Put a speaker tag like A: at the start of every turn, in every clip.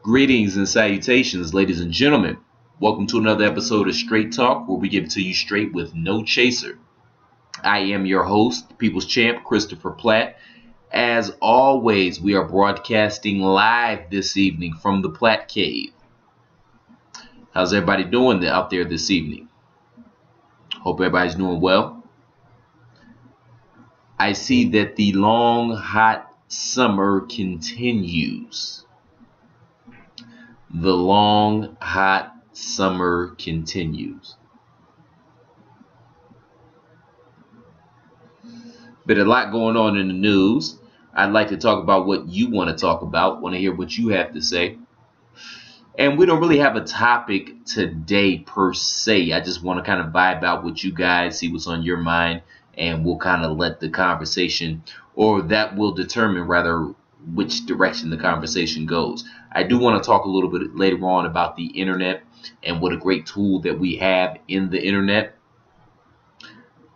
A: Greetings and salutations, ladies and gentlemen. Welcome to another episode of Straight Talk, where we give it to you straight with no chaser. I am your host, People's Champ, Christopher Platt. As always, we are broadcasting live this evening from the Platt Cave. How's everybody doing out there this evening? Hope everybody's doing well. I see that the long, hot summer continues. The long, hot summer continues. But a lot going on in the news. I'd like to talk about what you want to talk about. Want to hear what you have to say. And we don't really have a topic today per se. I just want to kind of vibe out with you guys, see what's on your mind, and we'll kind of let the conversation, or that will determine rather which direction the conversation goes. I do want to talk a little bit later on about the internet and what a great tool that we have in the internet.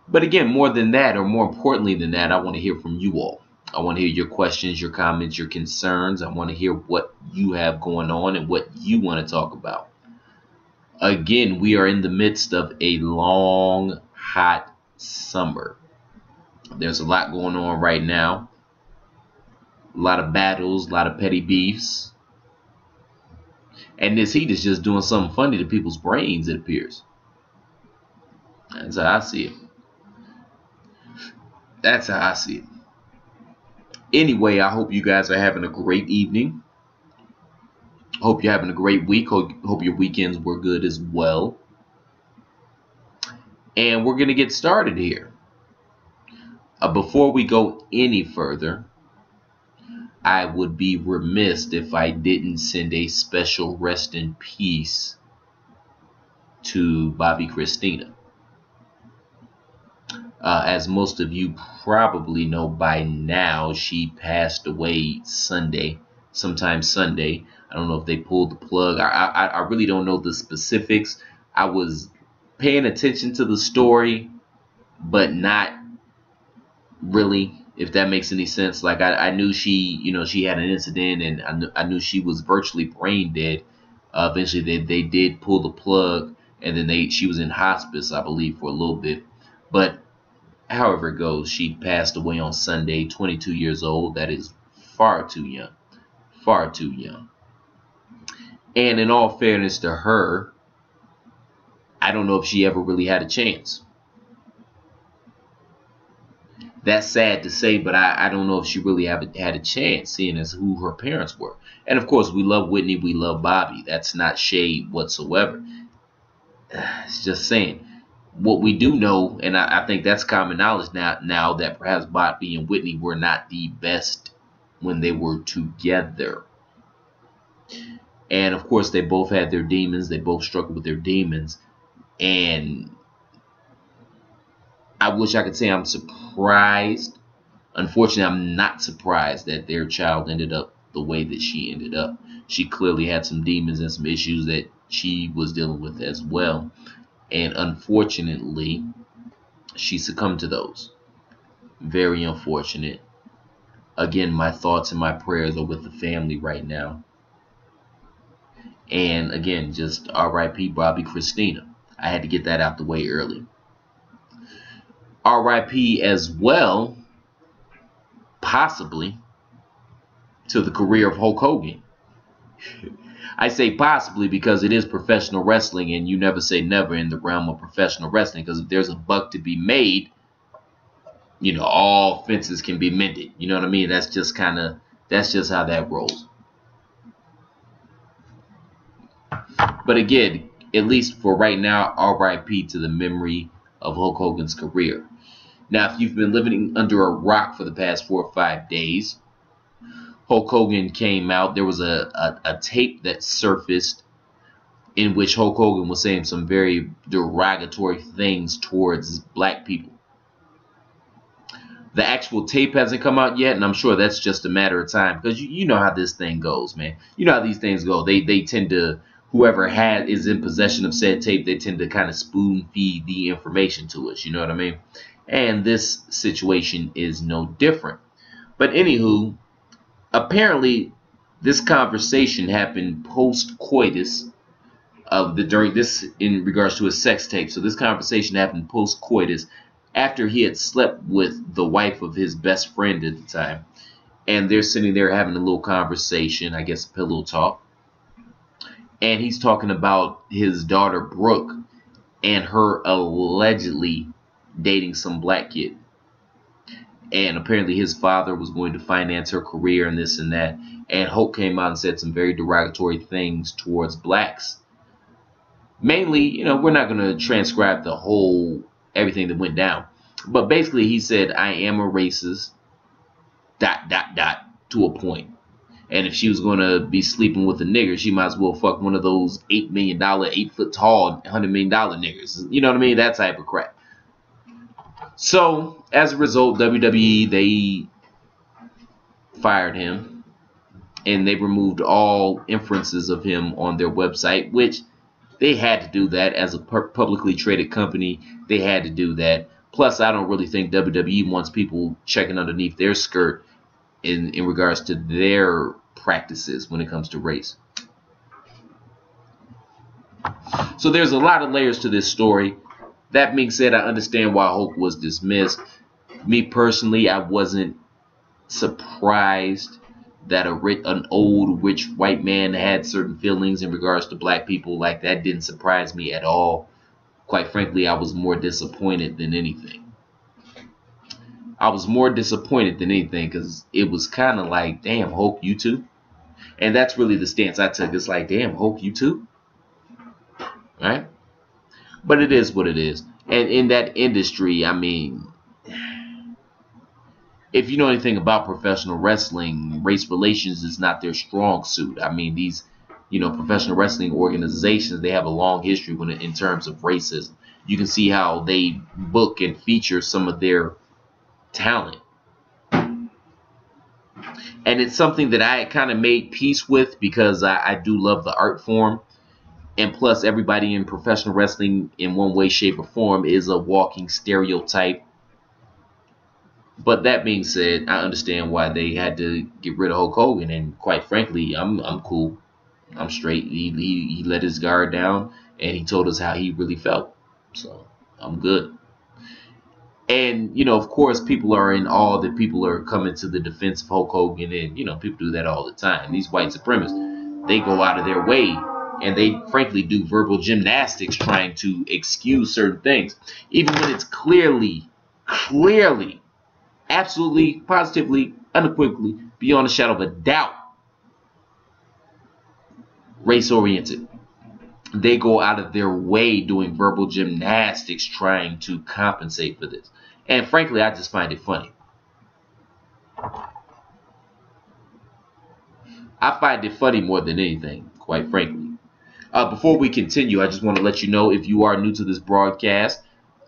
A: But again, more than that, or more importantly than that, I want to hear from you all. I want to hear your questions, your comments, your concerns. I want to hear what you have going on and what you want to talk about. Again, we are in the midst of a long, hot summer. There's a lot going on right now. A lot of battles, a lot of petty beefs. And this heat is just doing something funny to people's brains, it appears. That's how I see it. That's how I see it. Anyway, I hope you guys are having a great evening. Hope you're having a great week. Hope your weekends were good as well. And we're going to get started here. Before we go any further, I would be remiss if I didn't send a special rest in peace to Bobby Christina. As most of you probably know by now, she passed away sometime Sunday. I don't know if they pulled the plug. I really don't know the specifics. I was paying attention to the story, but not really, if that makes any sense. Like I knew she had an incident, and I knew she was virtually brain dead. Eventually they did pull the plug, and then she was in hospice, I believe, for a little bit. But however it goes, she passed away on Sunday, 22 years old. That is far too young. Far too young. And in all fairness to her, I don't know if she ever really had a chance. That's sad to say, but I don't know if she really had a chance, seeing as who her parents were. And of course, we love Whitney, we love Bobby. That's not shade whatsoever. It's just saying. What we do know, and I think that's common knowledge now that perhaps Bobby and Whitney were not the best when they were together. And of course, they both had their demons. They both struggled with their demons. And I wish I could say I'm surprised. Unfortunately, I'm not surprised that their child ended up the way that she ended up. She clearly had some demons and some issues that she was dealing with as well. And unfortunately, she succumbed to those. Very unfortunate. Again, my thoughts and my prayers are with the family right now. And again, just R.I.P. Bobby Christina. I had to get that out the way early. R.I.P. as well, possibly, to the career of Hulk Hogan. I say possibly because it is professional wrestling, and you never say never in the realm of professional wrestling, because if there's a buck to be made, all fences can be mended. You know what I mean? That's just how that rolls. But again, at least for right now, R.I.P. to the memory of Hulk Hogan's career. Now, if you've been living under a rock for the past 4 or 5 days, Hulk Hogan came out. There was a tape that surfaced in which Hulk Hogan was saying some very derogatory things towards black people. The actual tape hasn't come out yet, and I'm sure that's just a matter of time, because you know how this thing goes, man. You know how these things go. They tend to, whoever is in possession of said tape, they tend to kind of spoon feed the information to us. You know what I mean? And this situation is no different. But anywho, apparently This conversation happened post-coitus of the during this in regards to a sex tape. So this conversation happened post-coitus after he had slept with the wife of his best friend at the time. And they're sitting there having a little conversation, I guess pillow talk. And he's talking about his daughter Brooke and her allegedly dating some black kid. And apparently his father was going to finance her career and this and that. And Hope came out and said some very derogatory things towards blacks. Mainly, you know, we're not going to transcribe the whole, everything that went down. But basically he said, I am a racist, ... to a point. And if she was going to be sleeping with a nigger, she might as well fuck one of those $8 million, 8 foot tall, $100 million niggers. You know what I mean? That type of crap. So, as a result, WWE, they fired him. And they removed all inferences of him on their website, which they had to do that as a publicly traded company. They had to do that. Plus, I don't really think WWE wants people checking underneath their skirt in regards to their practices when it comes to race. So there's a lot of layers to this story. That being said, I understand why Hope was dismissed. Me personally, I wasn't surprised that an old rich white man had certain feelings in regards to black people. Like, that didn't surprise me at all. Quite frankly, I was more disappointed than anything. I was more disappointed than anything because it was kind of like, damn, Hope, you too? And that's really the stance I took. It's like, damn, Hope, you too? Right? But it is what it is. And in that industry, I mean, if you know anything about professional wrestling, race relations is not their strong suit. I mean, these, you know, professional wrestling organizations, they have a long history in terms of racism. You can see how they book and feature some of their talent. And it's something that I kind of made peace with because I do love the art form. And plus, everybody in professional wrestling in one way, shape, or form is a walking stereotype. But that being said, I understand why they had to get rid of Hulk Hogan. And quite frankly, I'm cool. I'm straight. He let his guard down and he told us how he really felt. So I'm good. And, you know, of course, people are in awe that people are coming to the defense of Hulk Hogan. And, you know, people do that all the time. These white supremacists, they go out of their way and they frankly do verbal gymnastics trying to excuse certain things. Even when it's clearly, absolutely, positively, unequivocally, beyond a shadow of a doubt, race-oriented. They go out of their way doing verbal gymnastics trying to compensate for this. And frankly, I just find it funny. I find it funny more than anything, quite frankly. Before we continue, I just want to let you know, if you are new to this broadcast,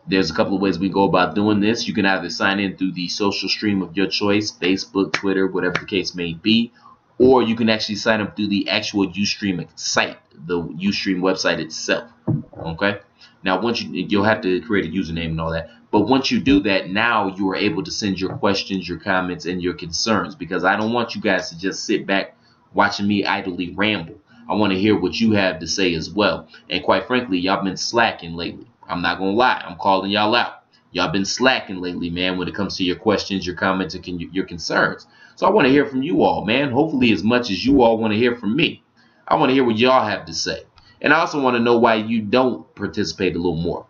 A: there's a couple of ways we go about doing this. You can either sign in through the social stream of your choice, Facebook, Twitter, whatever the case may be, or you can actually sign up through the actual Ustream site, the Ustream website itself. Okay. Now, once you'll have to create a username and all that. But once you do that, now you are able to send your questions, your comments, and your concerns, because I don't want you guys to just sit back watching me idly ramble. I want to hear what you have to say as well. And quite frankly, y'all been slacking lately. I'm not going to lie. I'm calling y'all out. Y'all been slacking lately, man, when it comes to your questions, your comments, and your concerns. So I want to hear from you all, man. Hopefully as much as you all want to hear from me. I want to hear what y'all have to say. And I also want to know why you don't participate a little more.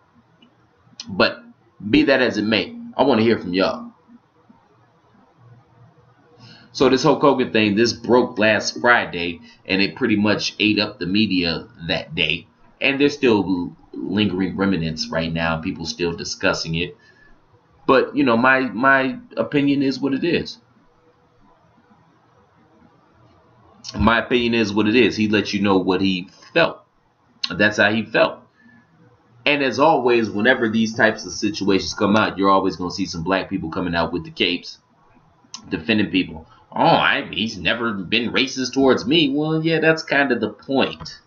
A: But be that as it may, I want to hear from y'all. So this Hulk Hogan thing, this broke last Friday, and it pretty much ate up the media that day. And there's still lingering remnants right now, people still discussing it. But, you know, my opinion is what it is. My opinion is what it is. He let you know what he felt. That's how he felt. And as always, whenever these types of situations come out, you're always going to see some black people coming out with the capes, defending people. Oh, he's never been racist towards me. Well, yeah, that's kind of the point.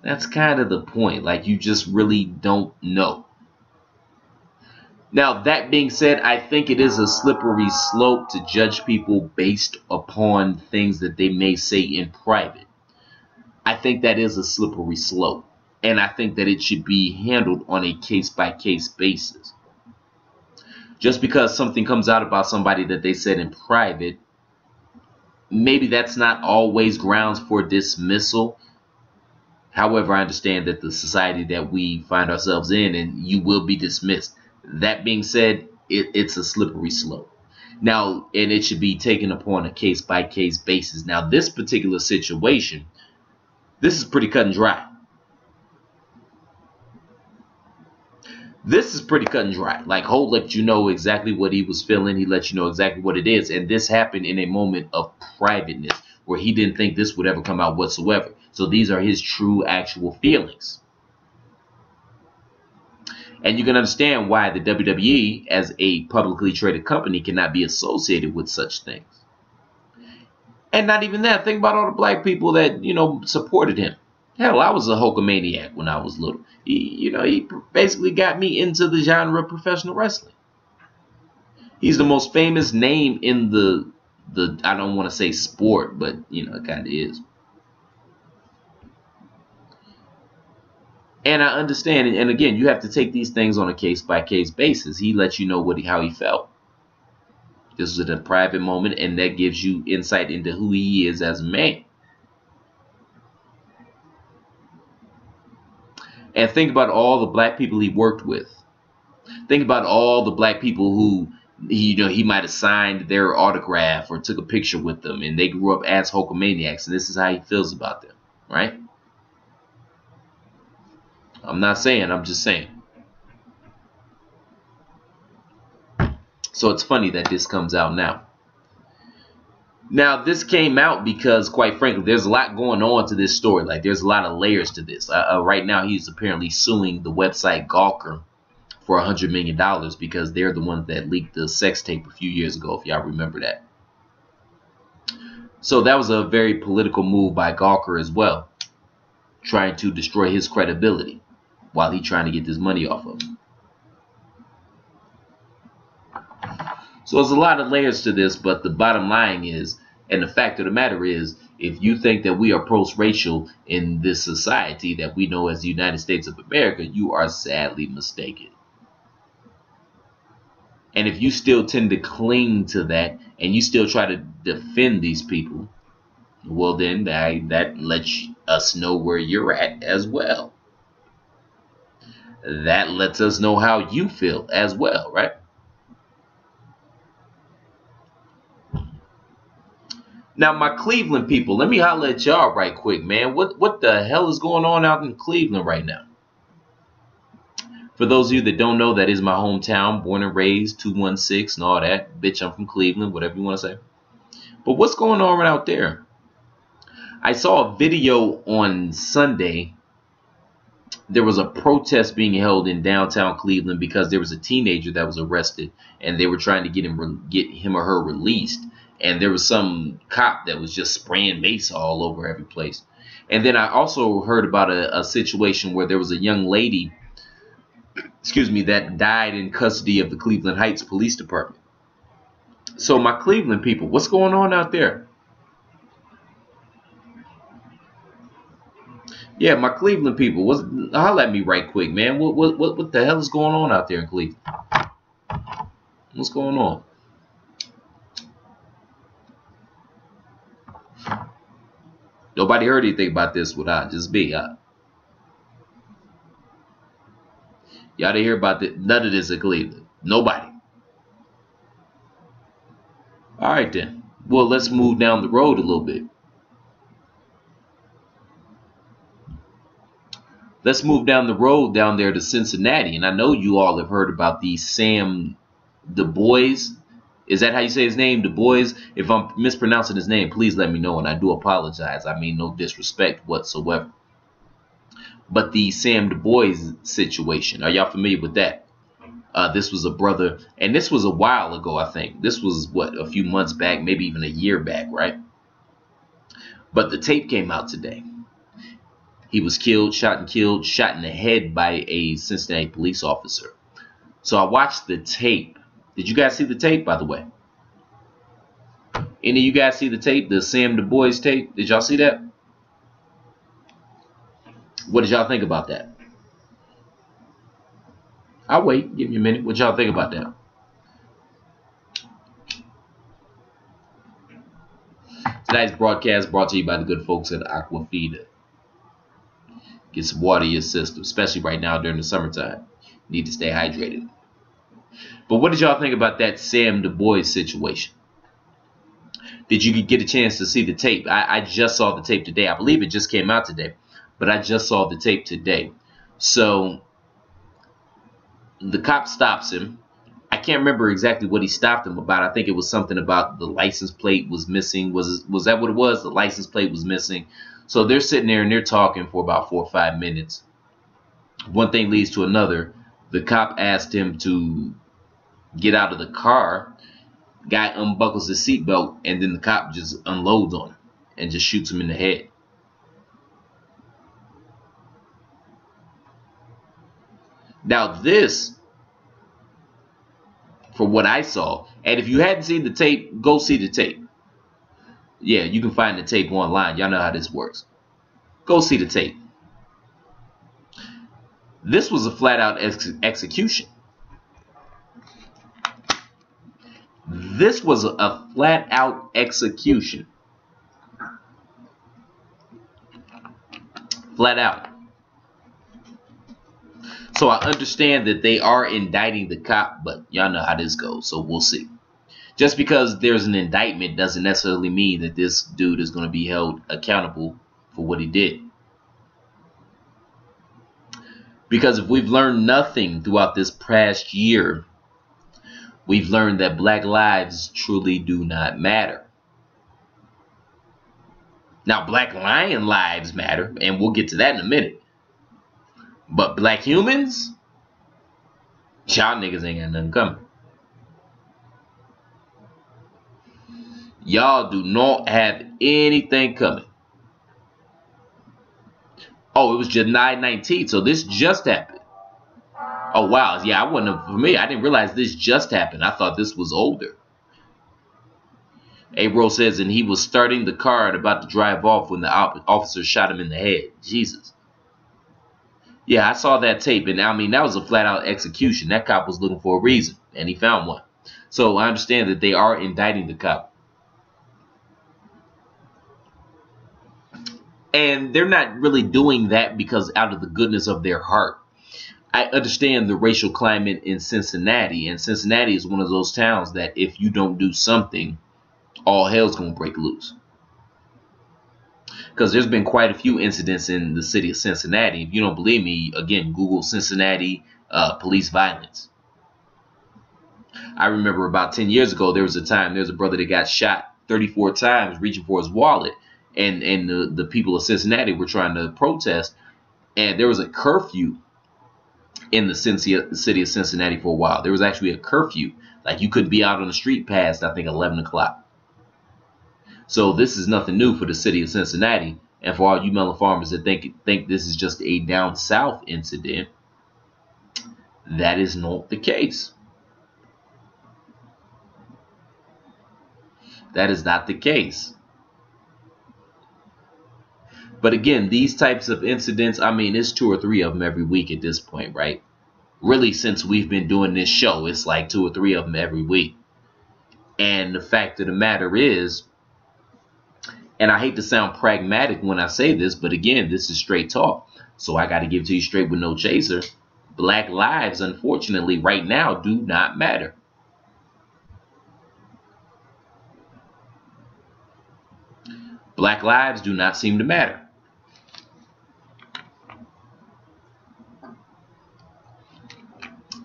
A: That's kind of the point. Like, you just really don't know. Now, that being said, I think it is a slippery slope to judge people based upon things that they may say in private. I think that is a slippery slope, and I think that it should be handled on a case-by-case basis. Just because something comes out about somebody that they said in private, maybe that's not always grounds for dismissal. However, I understand that the society that we find ourselves in, and you will be dismissed. That being said, it's a slippery slope. Now, and it should be taken upon a case-by-case basis. Now, this particular situation, this is pretty cut and dry. This is pretty cut and dry. Like, Holt let you know exactly what he was feeling. He let you know exactly what it is. And this happened in a moment of privateness where he didn't think this would ever come out whatsoever. So these are his true, actual feelings. And you can understand why the WWE, as a publicly traded company, cannot be associated with such things. And not even that. Think about all the black people that, supported him. Hell, I was a Hulkamaniac when I was little. He basically got me into the genre of professional wrestling. He's the most famous name in the I don't want to say sport, but it kind of is. And I understand, and again, you have to take these things on a case-by-case basis. He let you know how he felt. This was a private moment, and that gives you insight into who he is as a man. And think about all the black people he worked with. Think about all the black people who he might have signed their autograph or took a picture with them, and they grew up as Hulkamaniacs, and this is how he feels about them, right? I'm not saying, I'm just saying. So it's funny that this comes out now. Now, this came out because, quite frankly, there's a lot going on to this story. Like, there's a lot of layers to this. Right now, he's apparently suing the website Gawker for $100 million because they're the ones that leaked the sex tape a few years ago, if y'all remember that. So that was a very political move by Gawker as well, trying to destroy his credibility while he's trying to get this money off of him. So there's a lot of layers to this, but the bottom line is, and the fact of the matter is, if you think that we are post-racial in this society that we know as the United States of America, you are sadly mistaken. And if you still tend to cling to that, and you still try to defend these people, well then that lets us know where you're at as well. That lets us know how you feel as well, right? Now, my Cleveland people, let me holler at y'all right quick, man. What the hell is going on out in Cleveland right now? For those of you that don't know, that is my hometown, born and raised, 216 and all that. Bitch, I'm from Cleveland, whatever you want to say. But what's going on right out there? I saw a video on Sunday. There was a protest being held in downtown Cleveland because there was a teenager that was arrested, and they were trying to get him or her released. And there was some cop that was just spraying mace all over every place. And then I also heard about a situation where there was a young lady, that died in custody of the Cleveland Heights Police Department. So my Cleveland people, what's going on out there? Yeah, my Cleveland people, holler at me right quick, man. What the hell is going on out there in Cleveland? What's going on? Nobody heard anything about this without just me. Y'all didn't hear about this. None of this in Cleveland. Nobody. All right, then. Well, let's move down the road a little bit. Let's move down the road down there to Cincinnati. And I know you all have heard about the Sam DuBose. Is that how you say his name? DuBose? If I'm mispronouncing his name, please let me know, and I do apologize. I mean no disrespect whatsoever. But the Sam DuBose situation, are y'all familiar with that? This was a brother, and this was a while ago, I think. This was, a few months back, maybe even a year back, right? But the tape came out today. He was killed, shot in the head by a Cincinnati police officer. So I watched the tape. Did you guys see the tape, by the way? Any of you guys see the tape, the Sam DuBose tape? Did y'all see that? What did y'all think about that? I'll wait. Give me a minute. What y'all think about that? Tonight's broadcast brought to you by the good folks at Aquafina. Get some water in your system, especially right now during the summertime. You need to stay hydrated. But what did y'all think about that Sam DuBose situation? Did you get a chance to see the tape? I just saw the tape today. I believe it just came out today, but I just saw the tape today. So the cop stops him. I can't remember exactly what he stopped him about. I think it was something about the license plate was missing. Was that what it was? The license plate was missing. So they're sitting there and they're talking for about 4 or 5 minutes. One thing leads to another. The cop asked him to get out of the car. Guy unbuckles his seatbelt, and then the cop just unloads on him and just shoots him in the head. Now this, for what I saw, and if you hadn't seen the tape, go see the tape. Yeah, you can find the tape online. Y'all know how this works. Go see the tape. This was a flat-out execution. This was a flat-out execution. Flat out. So I understand that they are indicting the cop, but y'all know how this goes, so we'll see. Just because there's an indictment doesn't necessarily mean that this dude is going to be held accountable for what he did. Because if we've learned nothing throughout this past year, we've learned that black lives truly do not matter. Now, black lion lives matter, and we'll get to that in a minute. But black humans, y'all niggas ain't got nothing coming. Y'all do not have anything coming. Oh, it was July 19th, so this just happened. Oh, wow. Yeah, I wouldn't have, for me, I didn't realize this just happened. I thought this was older. A-Roll says, and he was starting the car and about to drive off when the officer shot him in the head. Jesus. Yeah, I saw that tape, and I mean, that was a flat-out execution. That cop was looking for a reason, and he found one. So I understand that they are indicting the cop. And they're not really doing that because out of the goodness of their heart. I understand the racial climate in Cincinnati, and Cincinnati is one of those towns that if you don't do something, all hell's gonna break loose. Because there's been quite a few incidents in the city of Cincinnati. If you don't believe me, again, Google Cincinnati police violence. I remember about 10 years ago, there was a brother that got shot 34 times reaching for his wallet. And the people of Cincinnati were trying to protest. And there was a curfew in the city of Cincinnati for a while. There was actually a curfew. Like you couldn't be out on the street past, I think, 11 o'clock. So this is nothing new for the city of Cincinnati. And for all you melon farmers that think this is just a down south incident, that is not the case. That is not the case. But again, these types of incidents, I mean, it's 2 or 3 of them every week at this point, right? Really, since we've been doing this show, it's like 2 or 3 of them every week. And the fact of the matter is, and I hate to sound pragmatic when I say this, but again, this is straight talk. So I got to give it to you straight with no chaser. Black lives, unfortunately, right now do not matter. Black lives do not seem to matter.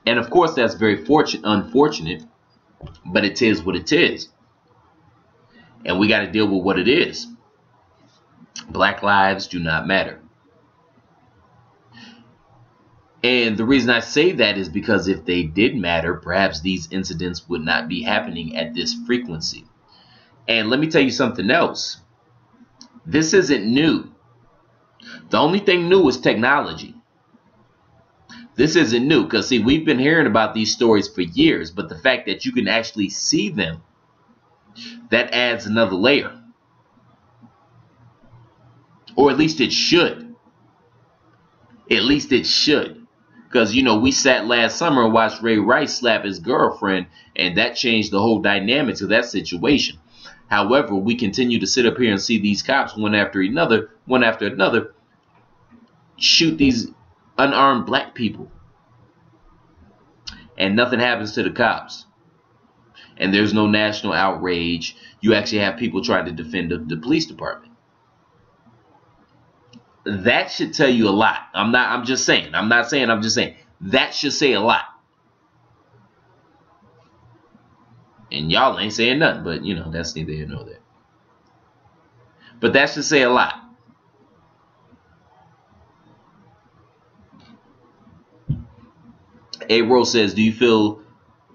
A: And of course, that's very unfortunate, but it is what it is. And we got to deal with what it is. Black lives do not matter. And the reason I say that is because if they did matter, perhaps these incidents would not be happening at this frequency. And let me tell you something else. This isn't new. The only thing new is technology. This isn't new, because see, we've been hearing about these stories for years, but the fact that you can actually see them, that adds another layer. Or at least it should. At least it should. Because, you know, we sat last summer and watched Ray Rice slap his girlfriend, and that changed the whole dynamics of that situation. However, we continue to sit up here and see these cops one after another, shoot these unarmed black people. And nothing happens to the cops. And there's no national outrage. You actually have people trying to defend the police department. That should tell you a lot. I'm just saying. That should say a lot. And y'all ain't saying nothing, but you know, that's neither here nor there. But that should say a lot. A. Rose says, do you feel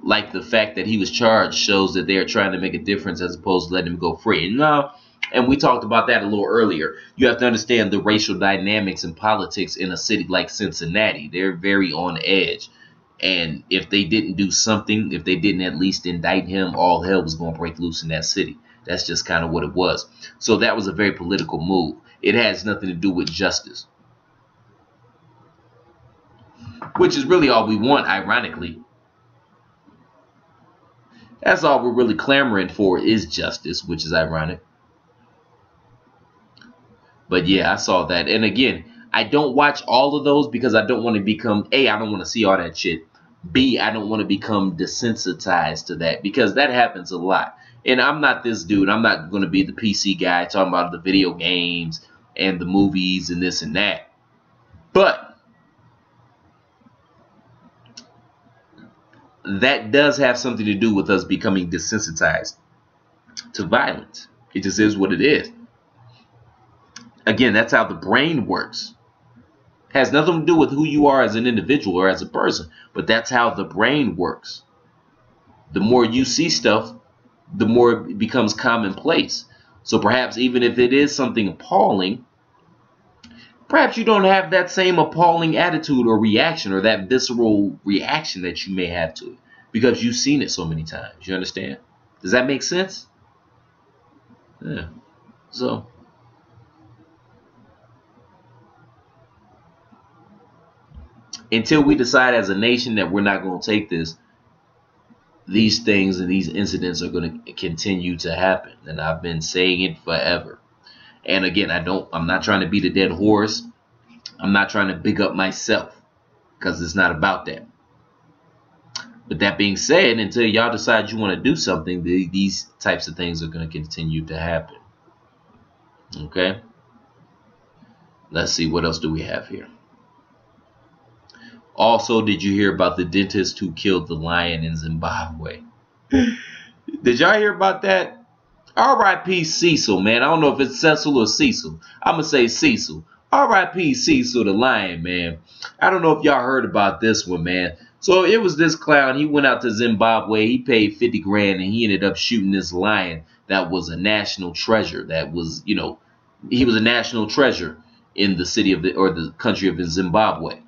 A: like the fact that he was charged shows that they are trying to make a difference as opposed to letting him go free? No. And we talked about that a little earlier. You have to understand the racial dynamics and politics in a city like Cincinnati. They're very on edge. And if they didn't do something, if they didn't at least indict him, all hell was going to break loose in that city. That's just kind of what it was. So that was a very political move. It has nothing to do with justice. Which is really all we want, ironically. That's all we're really clamoring for is justice, which is ironic. But yeah, I saw that. And again, I don't watch all of those because I don't want to become, A, I don't want to see all that shit. B, I don't want to become desensitized to that because that happens a lot. And I'm not this dude. I'm not going to be the PC guy talking about the video games and the movies and this and that. But that does have something to do with us becoming desensitized to violence. It just is what it is. Again, that's how the brain works. It has nothing to do with who you are as an individual or as a person, but that's how the brain works. The more you see stuff, the more it becomes commonplace. So perhaps even if it is something appalling, perhaps you don't have that same appalling attitude or reaction or that visceral reaction that you may have to it because you've seen it so many times. You understand? Does that make sense? Yeah. So until we decide as a nation that we're not going to take this, these things and these incidents are going to continue to happen. And I've been saying it forever. And again, I'm not trying to beat a dead horse. I'm not trying to big up myself because it's not about that. But that being said, until y'all decide you want to do something, these types of things are going to continue to happen. Okay? Let's see, what else do we have here? Also, did you hear about the dentist who killed the lion in Zimbabwe? Did y'all hear about that? R.I.P. Cecil, man. I don't know if it's Cecil or Cecil. I'm going to say Cecil. R.I.P. Cecil the lion, man. I don't know if y'all heard about this one, man. So it was this clown. He went out to Zimbabwe. He paid 50 grand and he ended up shooting this lion that was a national treasure. That was, you know, he was a national treasure in the city of the country of Zimbabwe.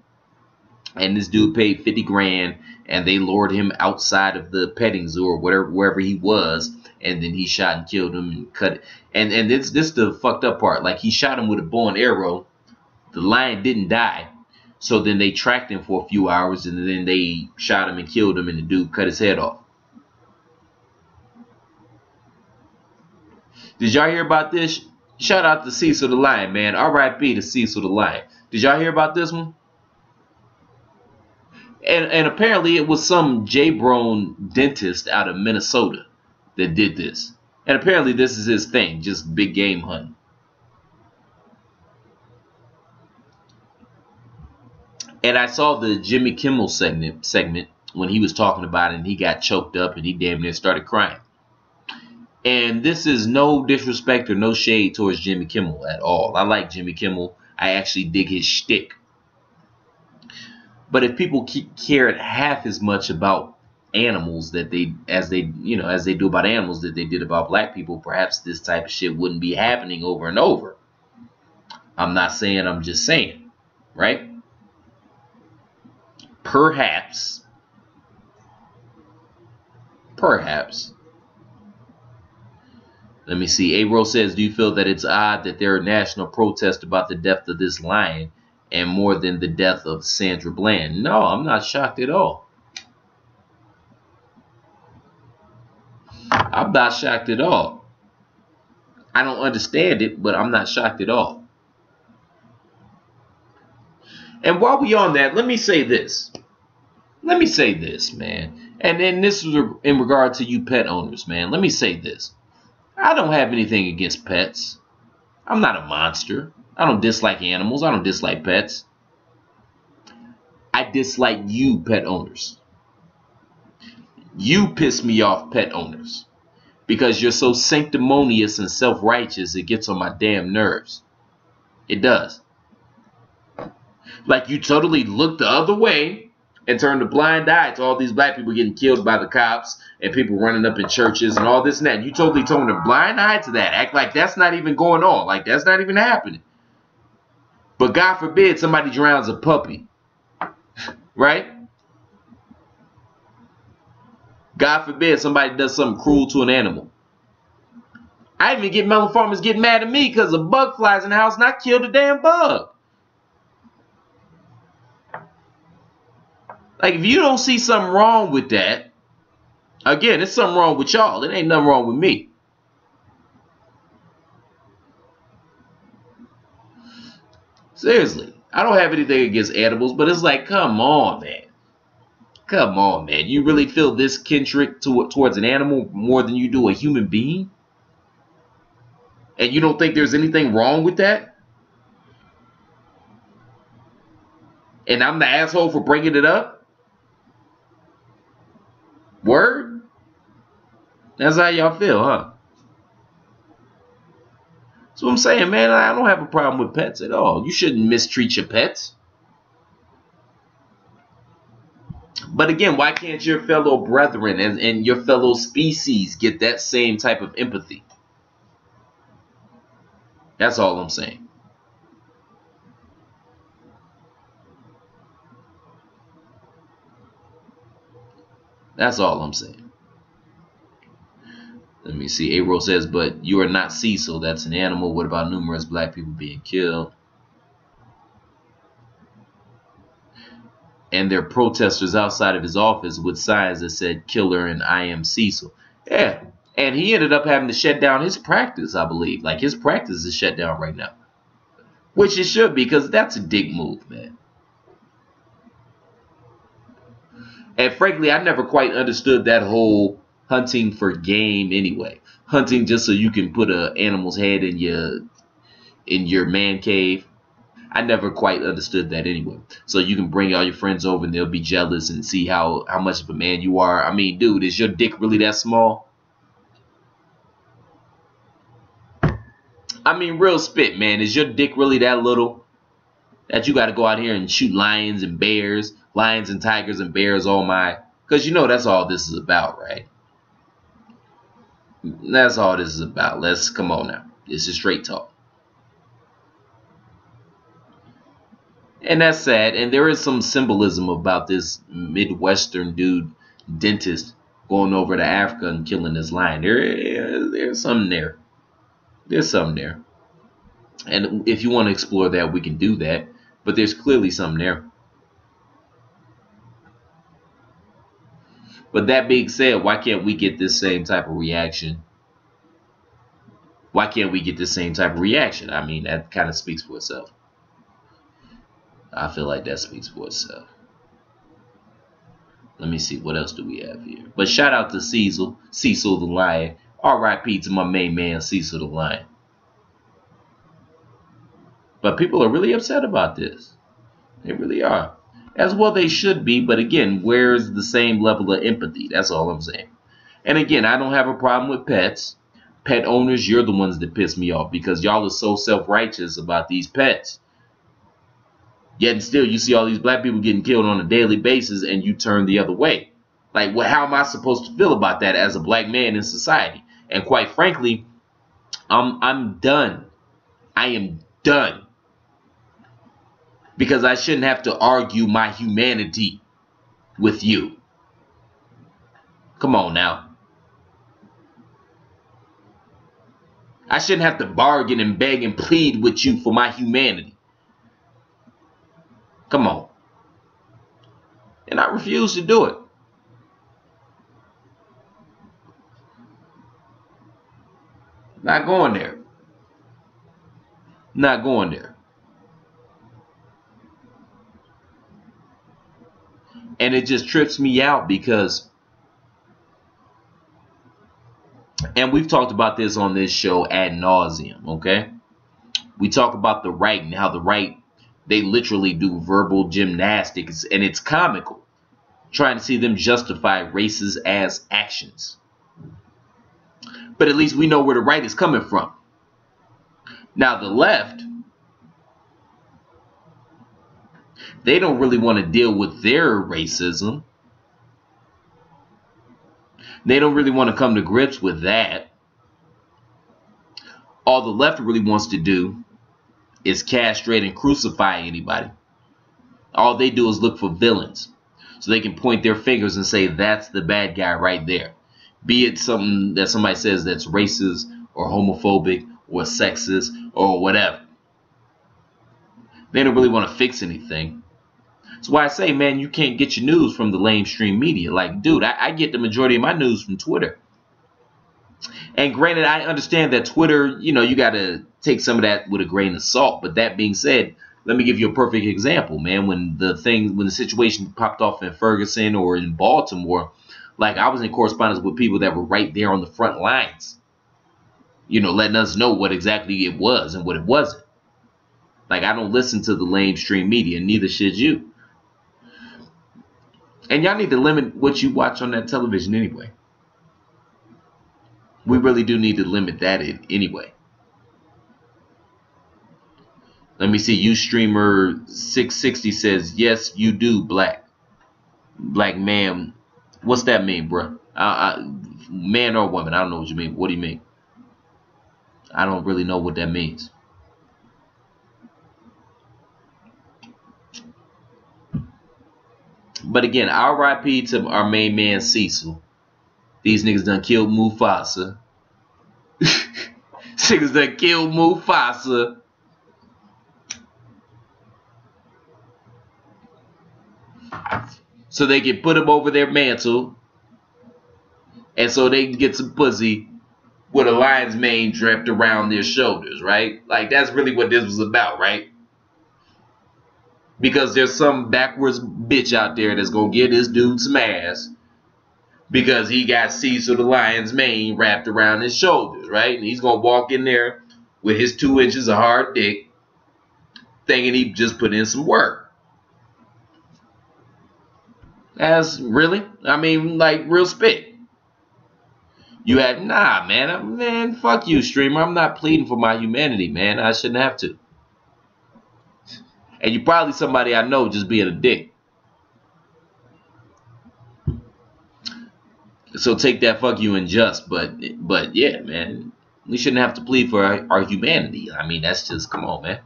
A: And this dude paid 50 grand and they lured him outside of the petting zoo or wherever he was. And then he shot and killed him and cut it. And this the fucked up part. Like, he shot him with a bow and arrow. The lion didn't die. So then they tracked him for a few hours and then they shot him and killed him and the dude cut his head off. Did y'all hear about this? Shout out to Cecil the lion, man. R.I.P. to Cecil the lion. Did y'all hear about this one? And apparently it was some J-Brone dentist out of Minnesota that did this. And apparently this is his thing, just big game hunting. And I saw the Jimmy Kimmel segment when he was talking about it and he got choked up and he damn near started crying. And this is no disrespect or no shade towards Jimmy Kimmel at all. I like Jimmy Kimmel. I actually dig his shtick. But if people cared half as much about animals as they do about animals that they did about black people, perhaps this type of shit wouldn't be happening over and over. I'm not saying, I'm just saying, right? perhaps, let me see. A-Ro says, do you feel that it's odd that there are national protests about the death of this lion and more than the death of Sandra Bland? No, I'm not shocked at all. I'm not shocked at all. I don't understand it, but I'm not shocked at all. And while we on that, let me say this. Let me say this, man. And then this is in regard to you pet owners, man. Let me say this. I don't have anything against pets. I'm not a monster. I don't dislike animals. I don't dislike pets. I dislike you pet owners. You piss me off, pet owners. Because you're so sanctimonious and self-righteous, it gets on my damn nerves. It does. Like you totally look the other way and turn a blind eye to all these black people getting killed by the cops and people running up in churches and all this and that. You totally turn a blind eye to that. Act like that's not even going on. Like that's not even happening. But God forbid somebody drowns a puppy. Right? God forbid somebody does something cruel to an animal. I even get melon farmers getting mad at me because a bug flies in the house and I killed a damn bug. Like, if you don't see something wrong with that, again, it's something wrong with y'all. It ain't nothing wrong with me. Seriously, I don't have anything against animals, but it's like, come on, man. Come on, man. You really feel this kinship towards an animal more than you do a human being? And you don't think there's anything wrong with that? And I'm the asshole for bringing it up? Word? That's how y'all feel, huh? That's what I'm saying, man. I don't have a problem with pets at all. You shouldn't mistreat your pets. But again, why can't your fellow brethren and your fellow species get that same type of empathy? That's all I'm saying. That's all I'm saying. Let me see. A-Ro says, but you are not Cecil. That's an animal. What about numerous black people being killed? And there are protesters outside of his office with signs that said killer and I am Cecil. Yeah. And he ended up having to shut down his practice, I believe. Like his practice is shut down right now. Which it should be, because that's a dick move, man. And frankly, I never quite understood that whole hunting for game anyway. Hunting just so you can put an animal's head in your man cave. I never quite understood that anyway. So you can bring all your friends over and they'll be jealous and see how much of a man you are. I mean, dude, is your dick really that small? I mean, real spit, man. Is your dick really that little that you got to go out here and shoot lions and bears, lions and tigers and bears, oh my? Because you know that's all this is about, right? That's all this is about. Let's come on now. This is straight talk. And that's sad. And there is some symbolism about this Midwestern dude, dentist, going over to Africa and killing this lion. There's something there. There's something there. And if you want to explore that, we can do that. But there's clearly something there. But that being said, why can't we get this same type of reaction? Why can't we get the same type of reaction? I mean, that kind of speaks for itself. I feel like that speaks for itself. Let me see. What else do we have here? But shout out to Cecil the Lion. R.I.P. to my main man, Cecil the Lion. But people are really upset about this. They really are. As well they should be. But again, where's the same level of empathy? That's all I'm saying. And again, I don't have a problem with pets. Pet owners, you're the ones that piss me off. Because y'all are so self-righteous about these pets. Yet still, you see all these black people getting killed on a daily basis, and you turn the other way. Like, how am I supposed to feel about that as a black man in society? And quite frankly, I'm done. I am done. Because I shouldn't have to argue my humanity with you. Come on now. I shouldn't have to bargain and beg and plead with you for my humanity. Come on. And I refuse to do it. Not going there. Not going there. And it just trips me out because, and we've talked about this on this show ad nauseum, okay? We talk about the right and how the right, they literally do verbal gymnastics, and it's comical, trying to see them justify races as actions. But at least we know where the right is coming from. Now the left, they don't really want to deal with their racism. They don't really want to come to grips with that. All the left really wants to do is castrate and crucify anybody. All they do is look for villains, so they can point their fingers and say that's the bad guy right there. Be it something that somebody says that's racist or homophobic or sexist or whatever. They don't really want to fix anything. That's why I say, man, you can't get your news from the lamestream media. Like, dude, I get the majority of my news from Twitter. And granted, I understand that Twitter, you know, you got to take some of that with a grain of salt. But that being said, let me give you a perfect example, man. When the situation popped off in Ferguson or in Baltimore, like, I was in correspondence with people that were right there on the front lines, you know, letting us know what exactly it was and what it wasn't. Like, I don't listen to the lamestream media, neither should you. And y'all need to limit what you watch on that television anyway. We really do need to limit that anyway. Let me see. Ustreamer 660 says, yes, you do, black man. What's that mean, bro? Man or woman? I don't know what you mean. What do you mean? I don't really know what that means. But again, RIP to our main man Cecil. These niggas done killed Mufasa. Niggas done killed Mufasa. So they can put him over their mantle. And so they can get some pussy with a lion's mane draped around their shoulders, right? Like, that's really what this was about, right? Because there's some backwards bitch out there that's gonna give this dude some ass because he got Cecil the lion's mane wrapped around his shoulders, right? And he's gonna walk in there with his 2 inches of hard dick thinking he just put in some work. As really? I mean, like, real spit. You had, nah, man, fuck you, streamer. I'm not pleading for my humanity, man. I shouldn't have to. And you're probably somebody I know just being a dick. So take that fuck you and just. But yeah, man. We shouldn't have to plead for our humanity. I mean, that's just, come on, man.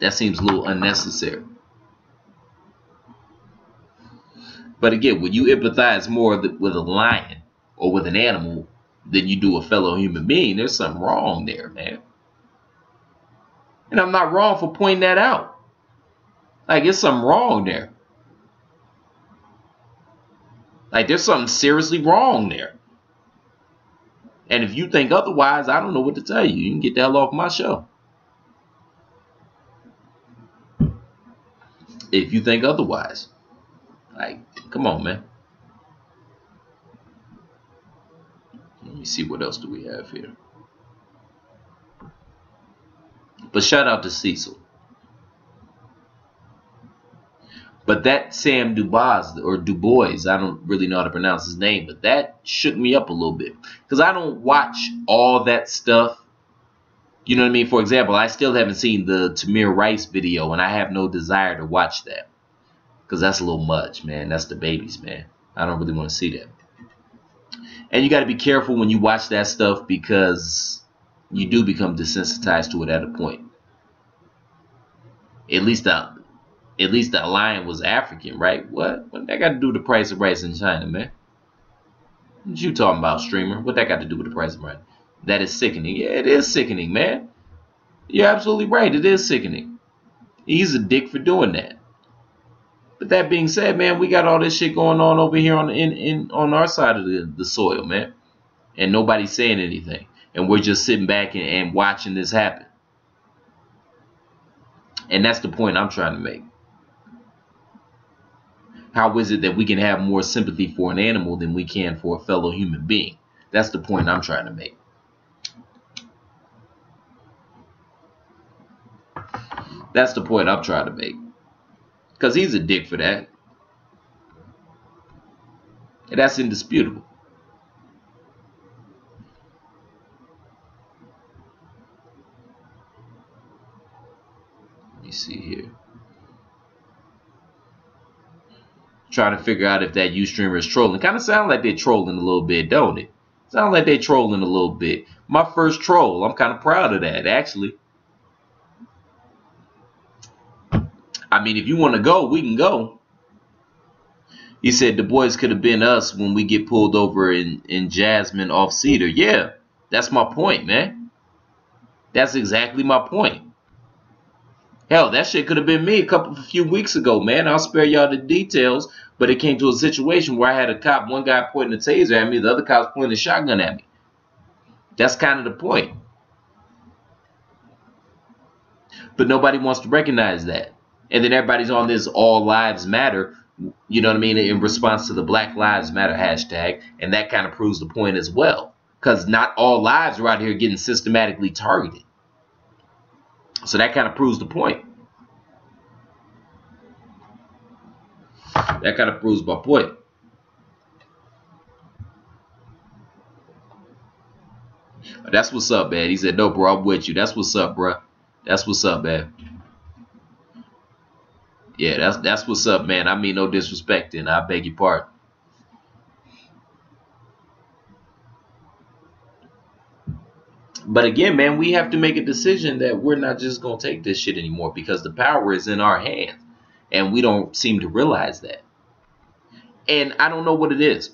A: That seems a little unnecessary. But again, when you empathize more with a lion or with an animal than you do a fellow human being, there's something wrong there, man. And I'm not wrong for pointing that out. Like, there's something wrong there. Like, there's something seriously wrong there. And if you think otherwise, I don't know what to tell you. You can get the hell off my show. If you think otherwise. Like, come on, man. Let me see, what else do we have here? But shout out to Cecil. But that Sam DuBose, or DuBose, I don't really know how to pronounce his name, but that shook me up a little bit. Because I don't watch all that stuff. You know what I mean? For example, I still haven't seen the Tamir Rice video, and I have no desire to watch that. Because that's a little much, man. That's the babies, man. I don't really want to see that. And you got to be careful when you watch that stuff, because you do become desensitized to it at a point. At least At least the lion was African, right? What that got to do with the price of rice in China, man? What you talking about, streamer? What that got to do with the price of rice? That is sickening. Yeah, it is sickening, man. You're absolutely right. It is sickening. He's a dick for doing that. But that being said, man, we got all this shit going on over here on our side of the soil, man. And nobody's saying anything. And we're just sitting back and watching this happen. And that's the point I'm trying to make. How is it that we can have more sympathy for an animal than we can for a fellow human being? That's the point I'm trying to make. That's the point I'm trying to make. Because he's a dick for that. And that's indisputable. Let me see here. Trying to figure out if that Ustreamer is trolling. Kind of sound like they're trolling a little bit, don't it? Sound like they're trolling a little bit. My first troll. I'm kind of proud of that, actually. I mean, if you want to go, we can go. He said the boys could have been us when we get pulled over in Jasmine off Cedar. Yeah, that's my point, man. That's exactly my point. Hell, that shit could have been me a few weeks ago, man. I'll spare y'all the details, but it came to a situation where I had a cop, one guy pointing a taser at me, the other cop's pointing a shotgun at me. That's kind of the point. But nobody wants to recognize that. And then everybody's on this all lives matter, you know what I mean, in response to the Black Lives Matter hashtag. And that kind of proves the point as well. Because not all lives are out here getting systematically targeted. So that kind of proves the point. That kind of proves my point. That's what's up, man. He said, no, bro, I'm with you. That's what's up, bro. That's what's up, man. Yeah, that's what's up, man. I mean no disrespect, and I beg your pardon. But again, man, we have to make a decision that we're not just going to take this shit anymore because the power is in our hands. And we don't seem to realize that. And I don't know what it is.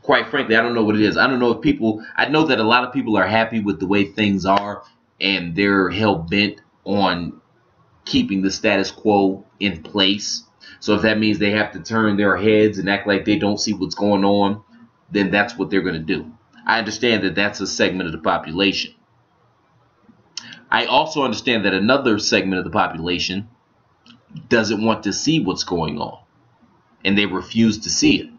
A: Quite frankly, I don't know what it is. I don't know if people, I know that a lot of people are happy with the way things are and they're hell-bent on keeping the status quo in place. So if that means they have to turn their heads and act like they don't see what's going on, then that's what they're going to do. I understand that that's a segment of the population. I also understand that another segment of the population doesn't want to see what's going on, and they refuse to see it.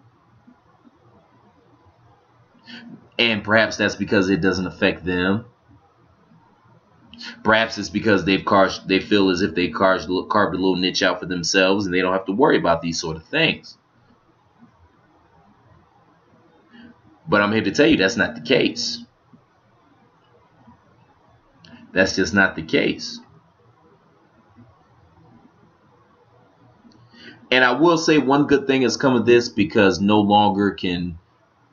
A: And perhaps that's because it doesn't affect them. Perhaps it's because they feel as if they carved a little niche out for themselves, and they don't have to worry about these sort of things. But I'm here to tell you that's not the case. That's just not the case. And I will say one good thing has come of this, because no longer can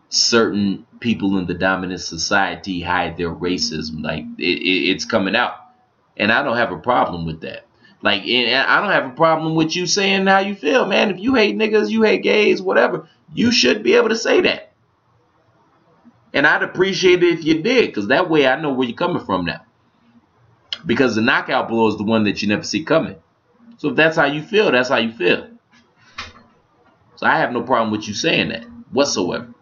A: certain people in the dominant society hide their racism. Like it's coming out. And I don't have a problem with that. Like, and I don't have a problem with you saying how you feel, man. If you hate niggas, you hate gays, whatever, you should be able to say that. And I'd appreciate it if you did, because that way I know where you're coming from now. Because the knockout blow is the one that you never see coming. So if that's how you feel, that's how you feel. So I have no problem with you saying that whatsoever.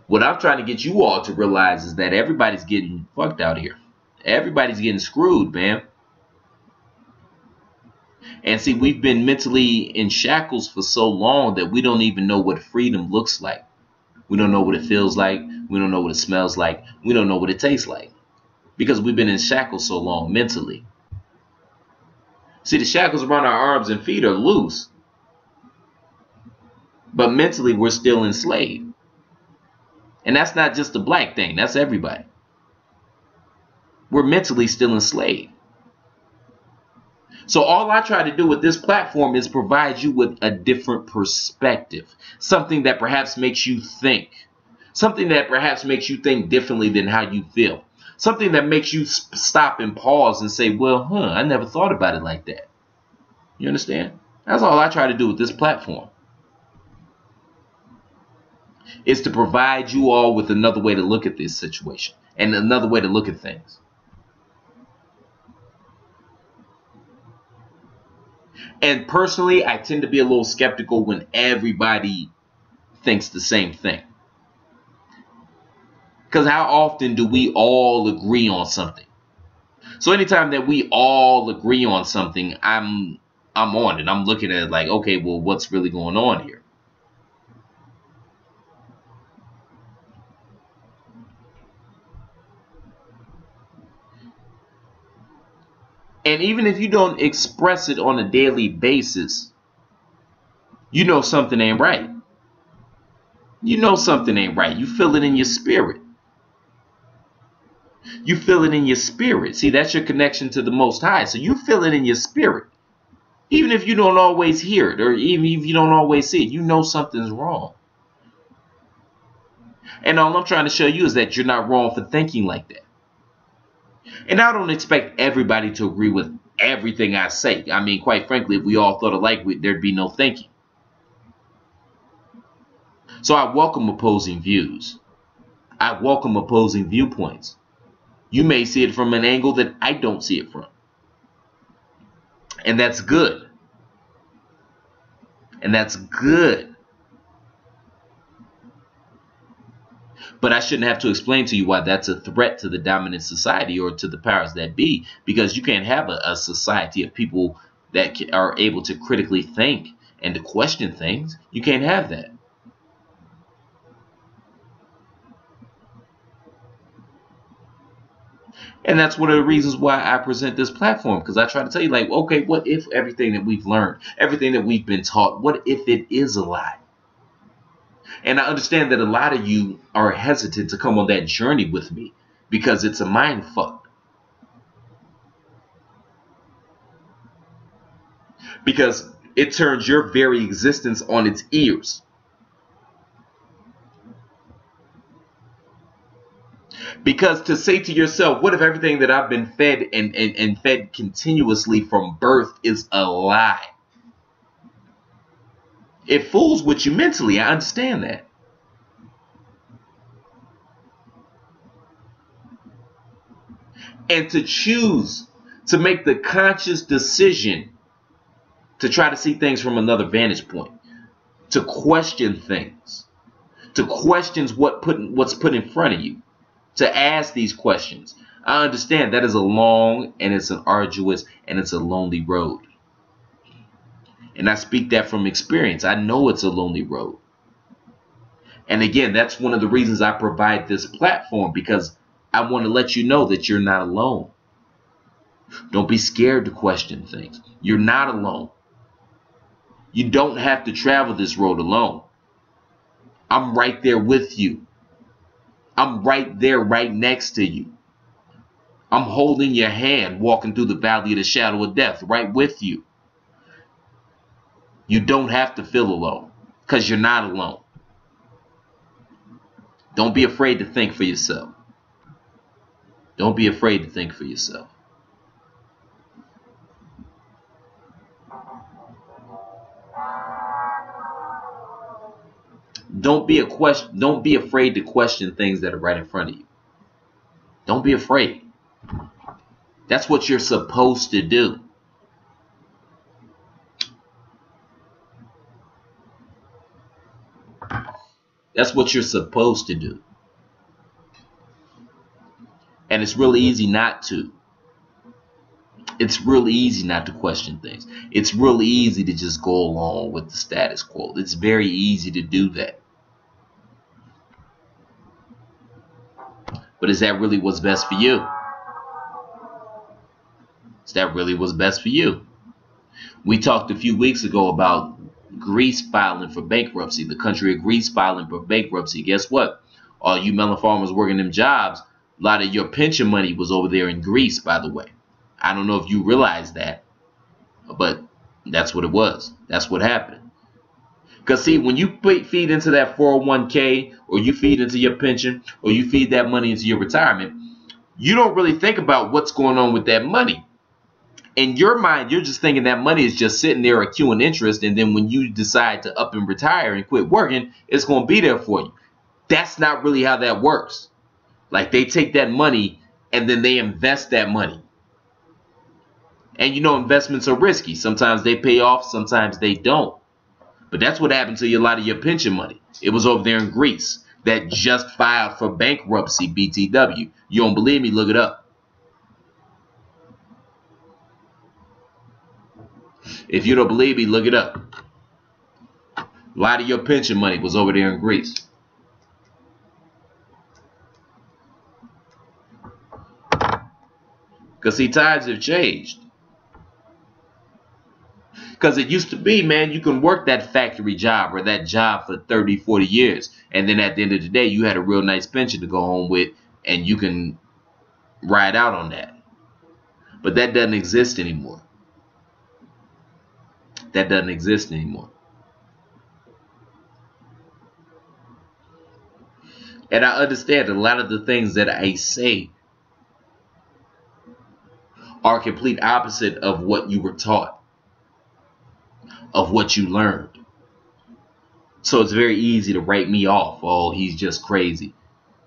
A: What I'm trying to get you all to realize is that everybody's getting fucked out here. Everybody's getting screwed, man. And see, we've been mentally in shackles for so long that we don't even know what freedom looks like. We don't know what it feels like. We don't know what it smells like. We don't know what it tastes like. Because we've been in shackles so long mentally. See, the shackles around our arms and feet are loose. But mentally, we're still enslaved. And that's not just a black thing. That's everybody. We're mentally still enslaved. So all I try to do with this platform is provide you with a different perspective. Something that perhaps makes you think. Something that perhaps makes you think differently than how you feel. Something that makes you stop and pause and say, well, I never thought about it like that. You understand? That's all I try to do with this platform. Is to provide you all with another way to look at this situation and another way to look at things. And personally, I tend to be a little skeptical when everybody thinks the same thing. Because how often do we all agree on something? So anytime that we all agree on something, I'm on it. I'm looking at it like, okay, well, what's really going on here? And even if you don't express it on a daily basis, you know something ain't right. You know something ain't right. You feel it in your spirit. You feel it in your spirit. See, that's your connection to the Most High. So you feel it in your spirit. Even if you don't always hear it, or even if you don't always see it, you know something's wrong. And all I'm trying to show you is that you're not wrong for thinking like that. And I don't expect everybody to agree with everything I say. I mean, quite frankly, if we all thought alike, there'd be no thinking. So I welcome opposing views. I welcome opposing viewpoints. You may see it from an angle that I don't see it from. And that's good. And that's good. But I shouldn't have to explain to you why that's a threat to the dominant society or to the powers that be, because you can't have a society of people that are able to critically think and to question things. You can't have that. And that's one of the reasons why I present this platform, because I try to tell you, like, okay, what if everything that we've learned, everything that we've been taught, what if it is a lie? And I understand that a lot of you are hesitant to come on that journey with me because it's a mind fuck. Because it turns your very existence on its ears. Because to say to yourself, what if everything that I've been fed and fed continuously from birth is a lie? It fools with you mentally. I understand that. And to choose to make the conscious decision to try to see things from another vantage point, to question things, to question what's put in front of you, to ask these questions. I understand that is a long and it's an arduous and it's a lonely road. And I speak that from experience. I know it's a lonely road. And again, that's one of the reasons I provide this platform, because I want to let you know that you're not alone. Don't be scared to question things. You're not alone. You don't have to travel this road alone. I'm right there with you. I'm right there, right next to you. I'm holding your hand, walking through the valley of the shadow of death, right with you. You don't have to feel alone, because you're not alone. Don't be afraid to think for yourself. Don't be afraid to think for yourself. Don't be afraid to question things that are right in front of you. Don't be afraid. That's what you're supposed to do. That's what you're supposed to do. And it's really easy not to. It's really easy not to question things. It's really easy to just go along with the status quo. It's very easy to do that. But is that really what's best for you? Is that really what's best for you? We talked a few weeks ago about Greece filing for bankruptcy, the country of Greece filing for bankruptcy. Guess what? All you melon farmers working them jobs, a lot of your pension money was over there in Greece, by the way. I don't know if you realize that, but that's what it was. That's what happened. Because see, when you feed into that 401k, or you feed into your pension, or you feed that money into your retirement, you don't really think about what's going on with that money. In your mind, you're just thinking that money is just sitting there accruing interest, and then when you decide to up and retire and quit working, it's going to be there for you. That's not really how that works. Like, they take that money and then they invest that money. And you know, investments are risky. Sometimes they pay off, sometimes they don't. But that's what happened to a lot of your pension money. It was over there in Greece that just filed for bankruptcy, BTW. You don't believe me? Look it up. If you don't believe me, look it up. A lot of your pension money was over there in Greece. Because, see, times have changed. Because it used to be, man, you can work that factory job or that job for 30, 40 years. And then at the end of the day, you had a real nice pension to go home with, and you can ride out on that. But that doesn't exist anymore. That doesn't exist anymore. And I understand a lot of the things that I say are complete opposite of what you were taught, of what you learned. So it's very easy to write me off. Oh, he's just crazy.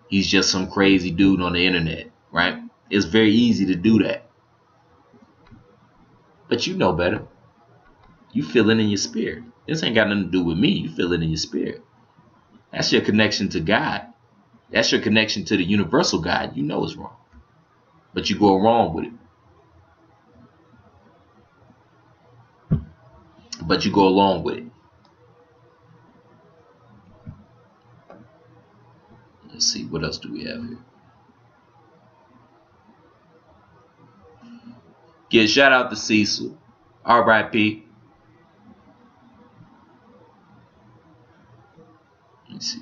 A: He's just some crazy dude on the internet, right? It's very easy to do that. But you know better. You feel it in your spirit. This ain't got nothing to do with me. You feel it in your spirit. That's your connection to God. That's your connection to the universal God. You know it's wrong. But you go wrong with it. But you go along with it. Let's see, what else do we have here? Yeah, shout out to Cecil. R.I.P. Let's see.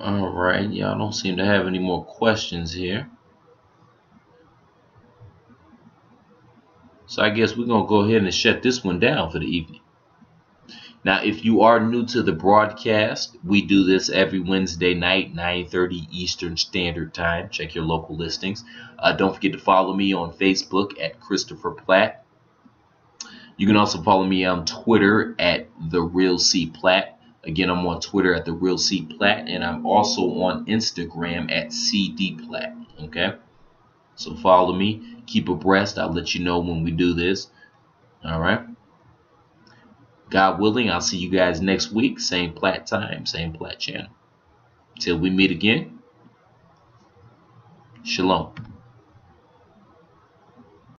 A: All right, y'all don't seem to have any more questions here. So I guess we're going to go ahead and shut this one down for the evening. Now, if you are new to the broadcast, we do this every Wednesday night, 9:30 Eastern Standard Time. Check your local listings. Don't forget to follow me on Facebook at Christopher Platt. You can also follow me on Twitter at The Real C Platt. Again, I'm on Twitter at The Real C Platt, and I'm also on Instagram at CD Platt. Okay? So follow me. Keep abreast. I'll let you know when we do this. All right? God willing, I'll see you guys next week. Same Platt time, same Platt channel. Till we meet again. Shalom.